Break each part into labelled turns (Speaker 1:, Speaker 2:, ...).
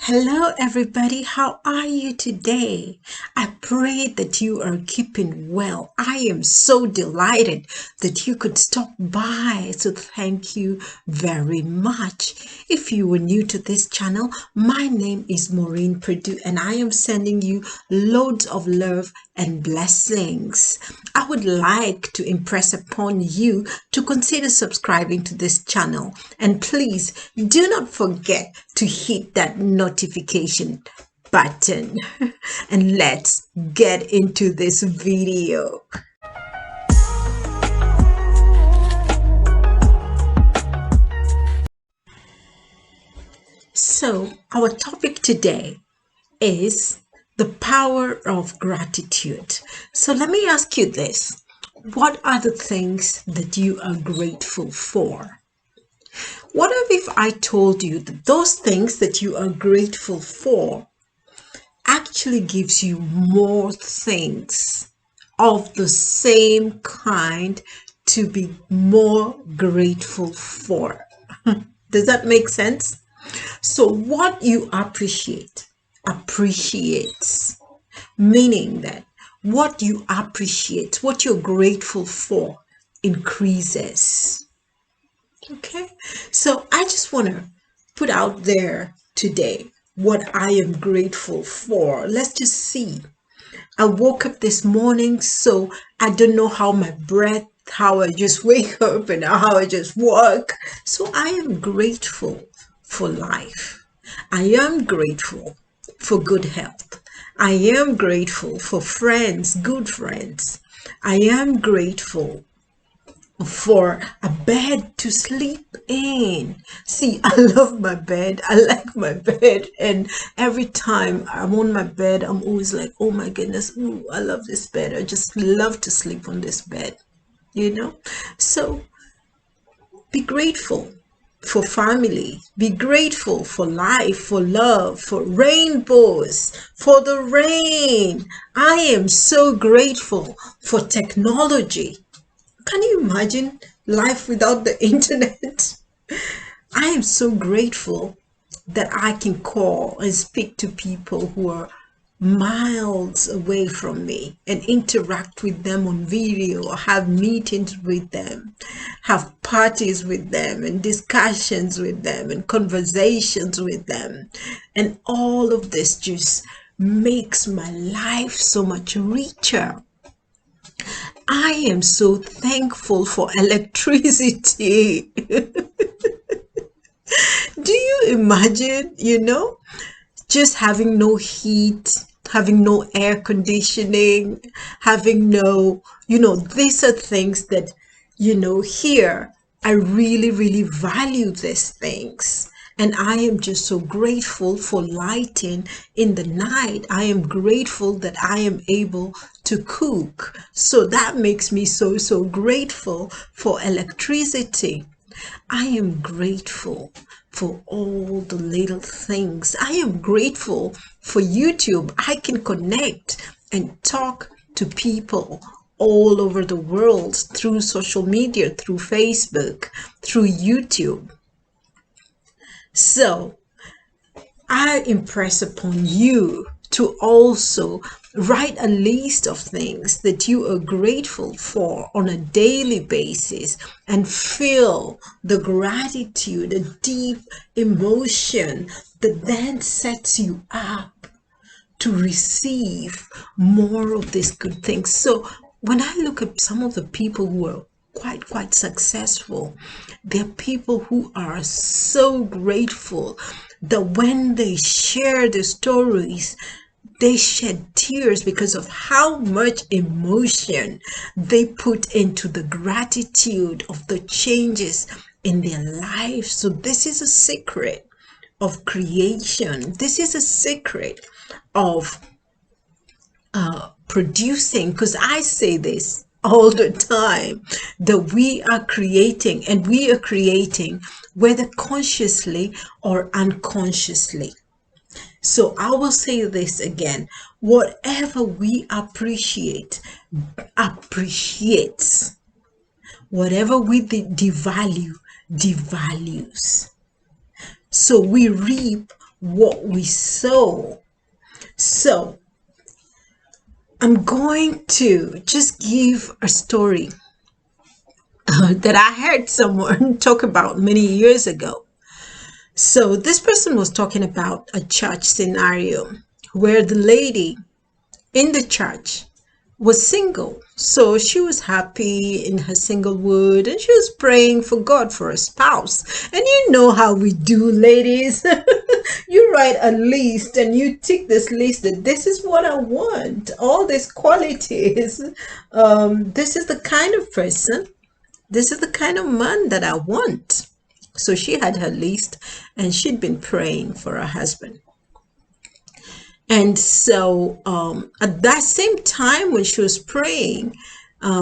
Speaker 1: Hello, everybody. How are you today? I pray that you are keeping well. I am so delighted that you could stop by. So, thank you very much. If you were new to this channel, my name is Maureen Perdue, and I am sending you loads of love and blessings. I would like to impress upon you to consider subscribing to this channel, and please do not forget to hit that notification button. And let's get into this video. So our topic today is the power of gratitude. So let me ask you this. What are the things that you are grateful for? What if I told you that those things that you are grateful for actually gives you more things of the same kind to be more grateful for? Does that make sense? So what you appreciate appreciates, meaning that what you appreciate, what you're grateful for, increases. Okay, so I just want to put out there today what I am grateful for. Let's just see. I woke up this morning, so I don't know how I just wake up and how I just walk. So I am grateful for life. I am grateful for good health. I am grateful for friends, good friends. I am grateful for a bed to sleep in. See, I love my bed. I like my bed. And every time I'm on my bed, I'm always like, oh my goodness, ooh, I love this bed. I just love to sleep on this bed, you know? So be grateful for family. Be grateful for life, for love, for rainbows, for the rain. I am so grateful for technology. Can you imagine life without the internet? I am so grateful that I can call and speak to people who are miles away from me and interact with them on video, or have meetings with them, have parties with them, and discussions with them, and conversations with them. And all of this just makes my life so much richer. I am so thankful for electricity. Do you imagine, just having no heat, having no air conditioning, having no, these are things that, here, I really, really value these things. And I am just so grateful for lighting in the night. I am grateful that I am able to cook. So that makes me so, so grateful for electricity. I am grateful for all the little things. I am grateful for YouTube. I can connect and talk to people all over the world through social media, through Facebook, through YouTube. So I impress upon you to also write a list of things that you are grateful for on a daily basis, and feel the gratitude, a deep emotion that then sets you up to receive more of these good things. So when I look at some of the people who are quite successful, they're people who are so grateful that when they share the stories, they shed tears because of how much emotion they put into the gratitude of the changes in their life. So this is a secret of creation. This is a secret of producing, because I say this all the time, that we are creating, and we are creating whether consciously or unconsciously. So I will say this again: whatever we appreciate appreciates. Whatever we devalue devalues. So we reap what we sow. So I'm going to just give a story that I heard someone talk about many years ago. So this person was talking about a church scenario where the lady in the church was single. So she was happy in her singlehood and she was praying for God for a spouse. And you know how we do, ladies. You write a list and you tick this list that this is what I want, all these qualities. This is the kind of person, this is the kind of man that I want. So she had her list and she'd been praying for her husband. And so at that same time, when she was praying,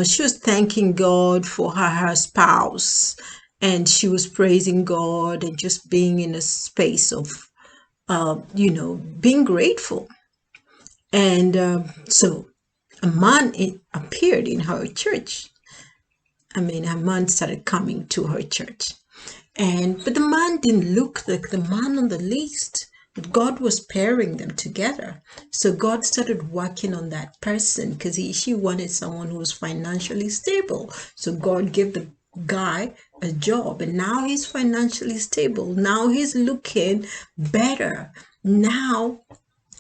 Speaker 1: she was thanking God for her spouse, and she was praising God and just being in a space of, being grateful. And so a man appeared in her church. I mean, a man started coming to her church. But the man didn't look like the man on the list. But God was pairing them together. So God started working on that person because she wanted someone who was financially stable. So God gave the guy a job and now he's financially stable. Now he's looking better. Now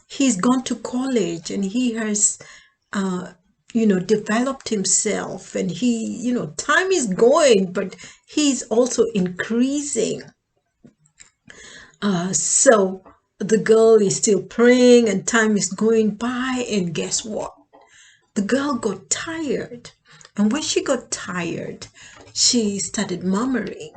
Speaker 1: he's gone to college and he has developed himself, and he, time is going, but he's also increasing. So the girl is still praying and time is going by, and guess what? The girl got tired. And when she got tired, she started murmuring.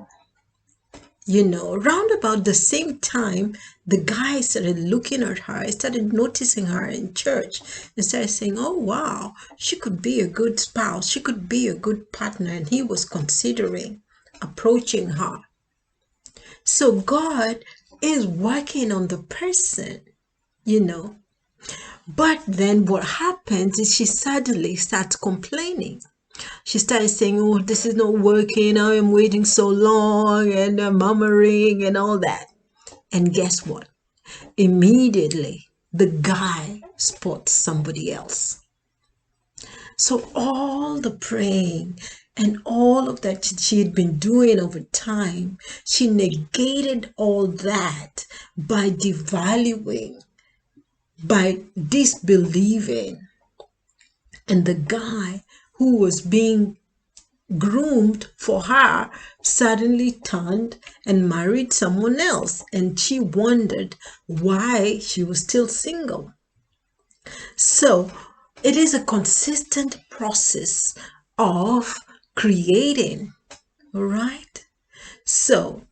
Speaker 1: Around about the same time, the guy started looking at her. He started noticing her in church and started saying, oh, wow, she could be a good spouse. She could be a good partner. And he was considering approaching her. So God is working on the person, But then what happens is she suddenly starts complaining. She started saying, oh, this is not working. I am waiting so long, and murmuring and all that. And guess what? Immediately, the guy spots somebody else. So all the praying and all of that she had been doing over time, she negated all that by devaluing, by disbelieving. And the guy who was being groomed for her suddenly turned and married someone else, and she wondered why she was still single. So it is a consistent process of creating, all right? So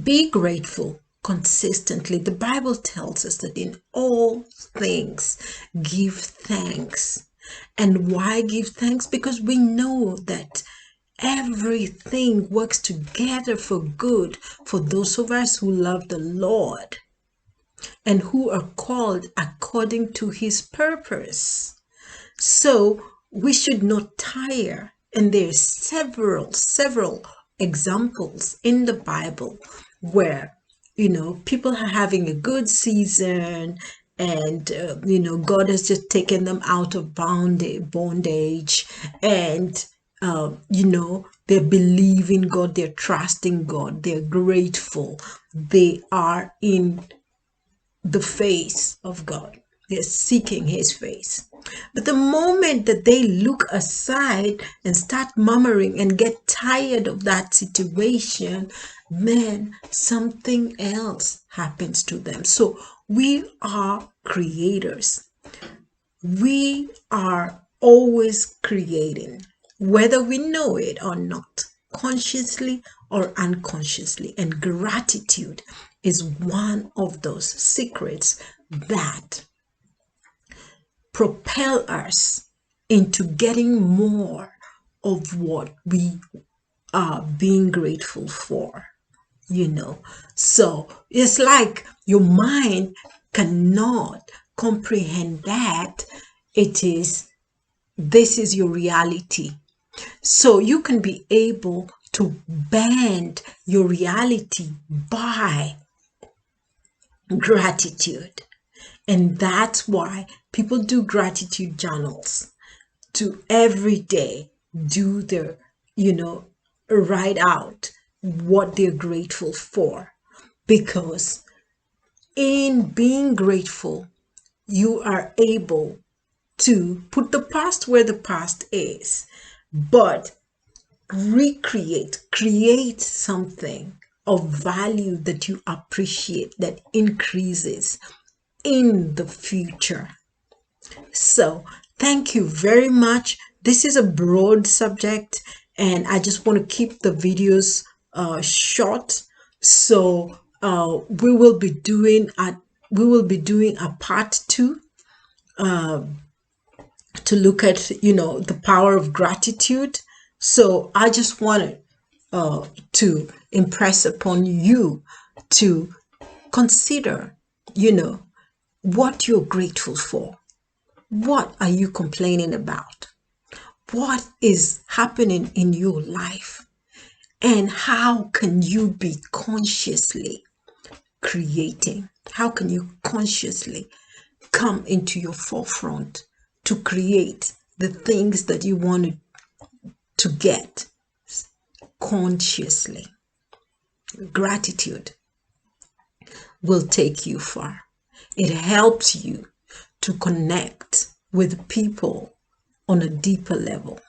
Speaker 1: be grateful consistently. The Bible tells us that in all things give thanks. And why give thanks? Because we know that everything works together for good for those of us who love the Lord and who are called according to his purpose. So we should not tire. And there's several examples in the Bible where, people are having a good season, and God has just taken them out of bondage, and they're believing God, they're trusting God, they're grateful, they are in the face of God, they're seeking his face. But the moment that they look aside and start murmuring and get tired of that situation, man, something else happens to them. So we are creators. We are always creating, whether we know it or not, consciously or unconsciously. And gratitude is one of those secrets that propel us into getting more of what we are being grateful for, So it's like your mind cannot comprehend that this is your reality. So you can be able to bend your reality by gratitude. And that's why people do gratitude journals to every day do their, write out what they're grateful for. Because in being grateful, you are able to put the past where the past is, but create something of value that you appreciate that increases in the future. So, thank you very much. This is a broad subject, and I just want to keep the videos short. So, we will be doing a part two to look at the power of gratitude. So, I just wanted to impress upon you to consider, what you're grateful for. What are you complaining about? What is happening in your life? And how can you be consciously creating? How can you consciously come into your forefront to create the things that you wanted to get consciously? Gratitude will take you far. It helps you to connect with people on a deeper level.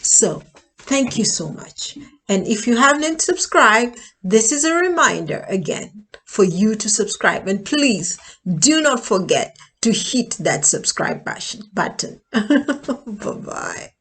Speaker 1: So, thank you so much. And if you haven't subscribed, this is a reminder again for you to subscribe. And please do not forget to hit that subscribe button. Bye-bye.